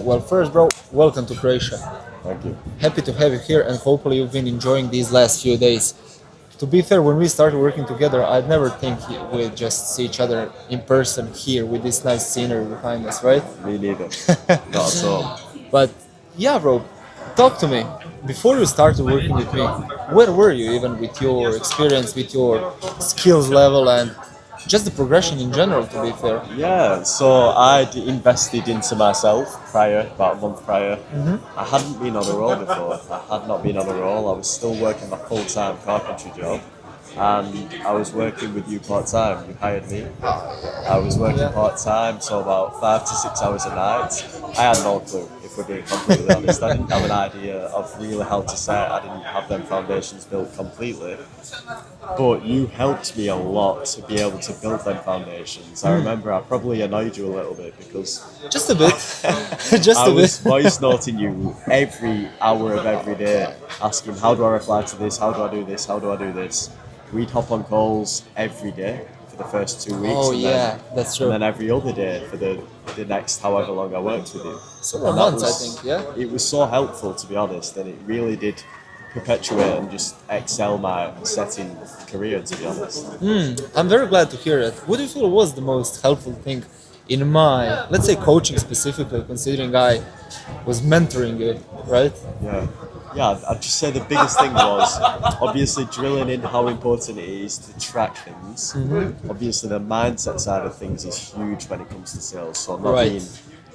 Well, first, bro, welcome to Croatia. Thank you. Happy to have you here, and hopefully you've been enjoying these last few days. To be fair, when we started working together, I'd never think we'd just see each other in person here with this nice scenery behind us, right? Me neither. Not at all. But yeah, bro, talk to me. Before you started working with me, where were you even with your experience, with your skills level, and just the progression in general, to be fair? Yeah, so I'd invested into myself about a month prior. I hadn't been on a roll before. I had not been on a roll. I was still working my full-time carpentry job. And I was working with you part-time. You hired me. I was working part-time, so about 5 to 6 hours a night. I had no clue, if we're being completely honest. I didn't have an idea of really how to set. I didn't have them foundations built completely. But you helped me a lot to be able to build them foundations. I remember I probably annoyed you a little bit because Just a bit. Just I a was bit. voice noting you every hour of every day, asking how do I reply to this, how do I do this, how do I do this. We'd hop on calls every day for the first 2 weeks. Oh, and yeah, then, that's true. And then every other day for the next however long I worked with you. Several And that months, I think, yeah? It was so helpful, to be honest, and it really did perpetuate and just excel my setting career, to be honest. I'm very glad to hear it. What do you feel was the most helpful thing in my, let's say, coaching specifically, considering I was mentoring you, right? Yeah. Yeah, I'd just say the biggest thing was obviously drilling in how important it is to track things. Obviously, the mindset side of things is huge when it comes to sales. So Right.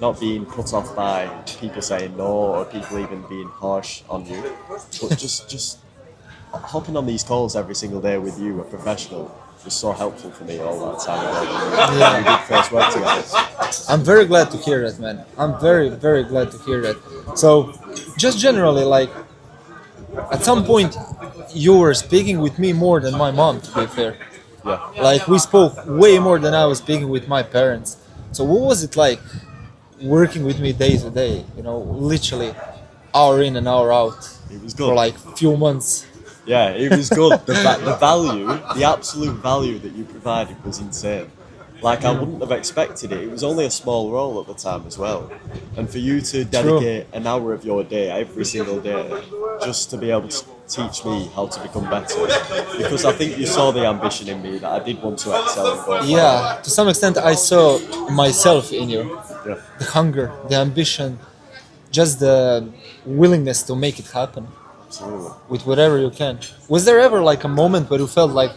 not being put off by people saying no or people even being harsh on you, but just hopping on these calls every single day with you, a professional, was so helpful for me all that time ago. When we did first work together. I'm very glad to hear that, man. I'm very, very glad to hear that. So, just generally, like, at some point, you were speaking with me more than my mom, to be fair. Yeah. Like, we spoke way more than I was speaking with my parents. So, what was it like working with me day to day? You know, literally hour in and hour out It was for good. like few months. Yeah, it was good. The value, the absolute value that you provided was insane. Like, I wouldn't have expected it. It was only a small role at the time as well. And for you to dedicate an hour of your day every single day just to be able to teach me how to become better. Because I think you saw the ambition in me that I did want to excel and go forward. Yeah, to some extent, I saw myself in you. Yeah. The hunger, the ambition, just the willingness to make it happen Absolutely. with whatever you can. Was there ever like a moment where you felt like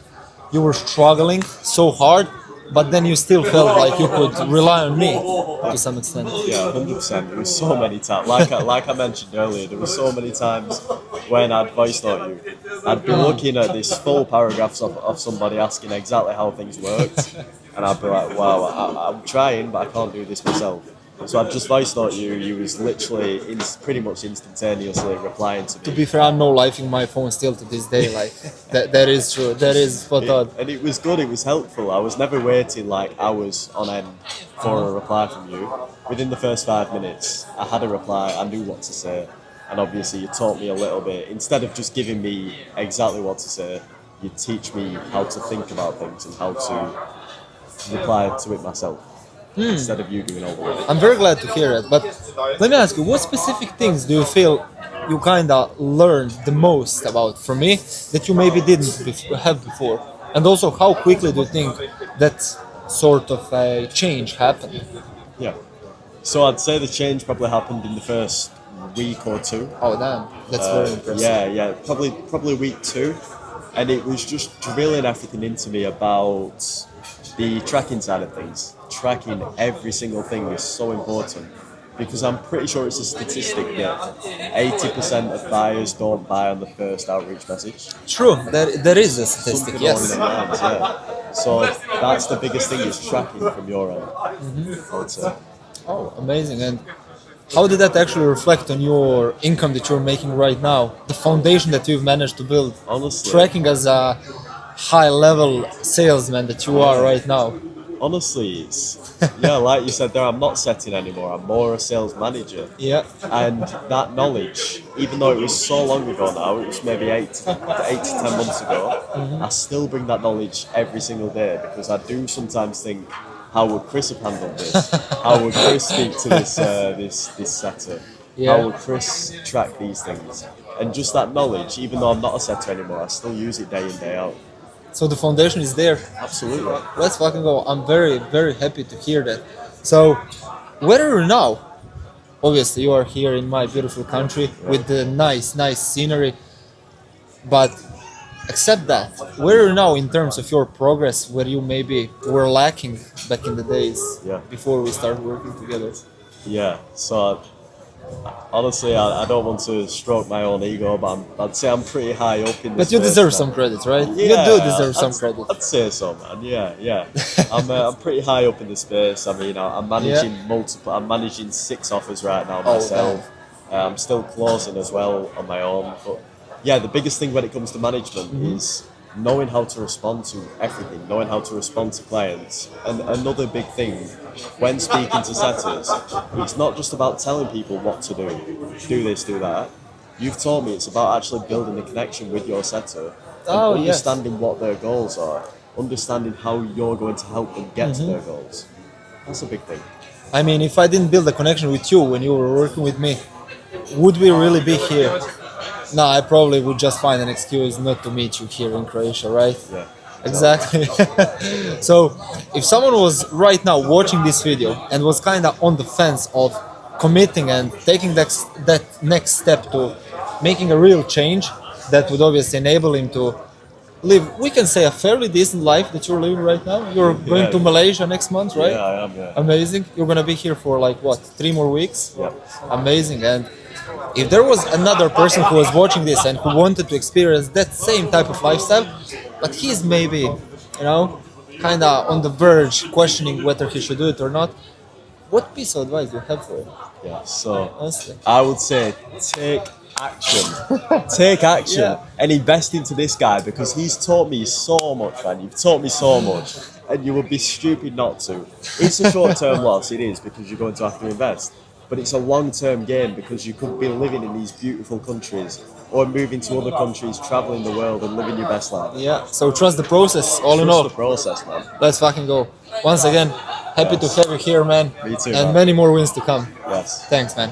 you were struggling so hard, but then you still felt like you could rely on me to some extent? Yeah, 100%. There was so many times, like I mentioned earlier, there were so many times when I'd voice note you. I'd be looking at this full paragraphs of somebody asking exactly how things worked, and I'd be like, wow, I'm trying, but I can't do this myself. So I'd just voice note you. You was literally pretty much instantaneously replying to me. To be fair, I'm no lifing my phone still to this day. Like that is true. That is spot on. And it was good, it was helpful. I was never waiting like hours on end for a reply from you. Within the first 5 minutes, I had a reply, I knew what to say. And obviously you taught me a little bit. Instead of just giving me exactly what to say, you teach me how to think about things and how to reply to it myself. Instead of you doing all the work. I'm very glad to hear it. But let me ask you, what specific things do you feel you kind of learned the most about from me that you maybe didn't have before? And also, how quickly do you think that sort of a change happened? Yeah. So I'd say the change probably happened in the first week or two. Oh, damn. That's very impressive. Yeah, probably week 2, and it was just drilling everything into me about the tracking side of things. Tracking every single thing is so important because I'm pretty sure it's a statistic that 80% of buyers don't buy on the first outreach message. True, there is a statistic, Something along yes. them lines, yeah. So that's the biggest thing is tracking from your end. I would say. Oh, amazing. And how did that actually reflect on your income that you're making right now? The foundation that you've managed to build? Honestly. Tracking as a high-level salesman that you are right now. Honestly, it's like you said there, I'm not setting anymore. I'm more a sales manager. Yeah. And that knowledge, even though it was so long ago now, it was maybe 8 to 10 months ago, I still bring that knowledge every single day because I do sometimes think how would Chris have handled this? How would Chris speak to this setter? Yeah. How would Chris track these things? And just that knowledge, even though I'm not a setter anymore, I still use it day in, day out. So the foundation is there. Absolutely. Let's fucking go. I'm very, very happy to hear that. So, where are you now? Obviously, you are here in my beautiful country with the nice, nice scenery. But except that, where are you now in terms of your progress, where you maybe were lacking back in the days before we started working together? Yeah, so honestly, I don't want to stroke my own ego, but I'd say I'm pretty high up in this. But you deserve space some now. credit, right? Yeah, You do deserve some credit. I'd say so, man. Yeah. I'm pretty high up in the space. I mean, I'm managing multiple. I'm managing 6 offers right now myself. I'm still closing as well on my own. But yeah, the biggest thing when it comes to management is knowing how to respond to everything, knowing how to respond to clients. And another big thing, when speaking to setters, it's not just about telling people what to do this, do that. You've told me it's about actually building a connection with your setter and understanding what their goals are, understanding how you're going to help them get to their goals. That's a big thing. I mean, if I didn't build a connection with you when you were working with me, would we really be here? No, I probably would just find an excuse not to meet you here in Croatia, right? Yeah. Exactly. So, if someone was right now watching this video and was kind of on the fence of committing and taking that next step to making a real change, that would obviously enable him to live, we can say, a fairly decent life that you're living right now. You're going to Malaysia next month, right? Yeah, I am, yeah. Amazing. You're going to be here for like, what, 3 more weeks? Yeah. Amazing. And if there was another person who was watching this and who wanted to experience that same type of lifestyle, but he's maybe, kind of on the verge, questioning whether he should do it or not, what piece of advice do you have for him? Yeah, so Honestly. I would say take action. Take action and invest into this guy because he's taught me so much, man. You've taught me so much and you would be stupid not to. It's a short-term loss, it is, because you're going to have to invest. But it's a long-term gain because you could be living in these beautiful countries or moving to other countries, traveling the world and living your best life. Yeah, so trust the process, all in all. Trust the process, man. Let's fucking go. Once again, happy to have you here, man. Me too, And man. many more wins to come. Yes. Thanks, man.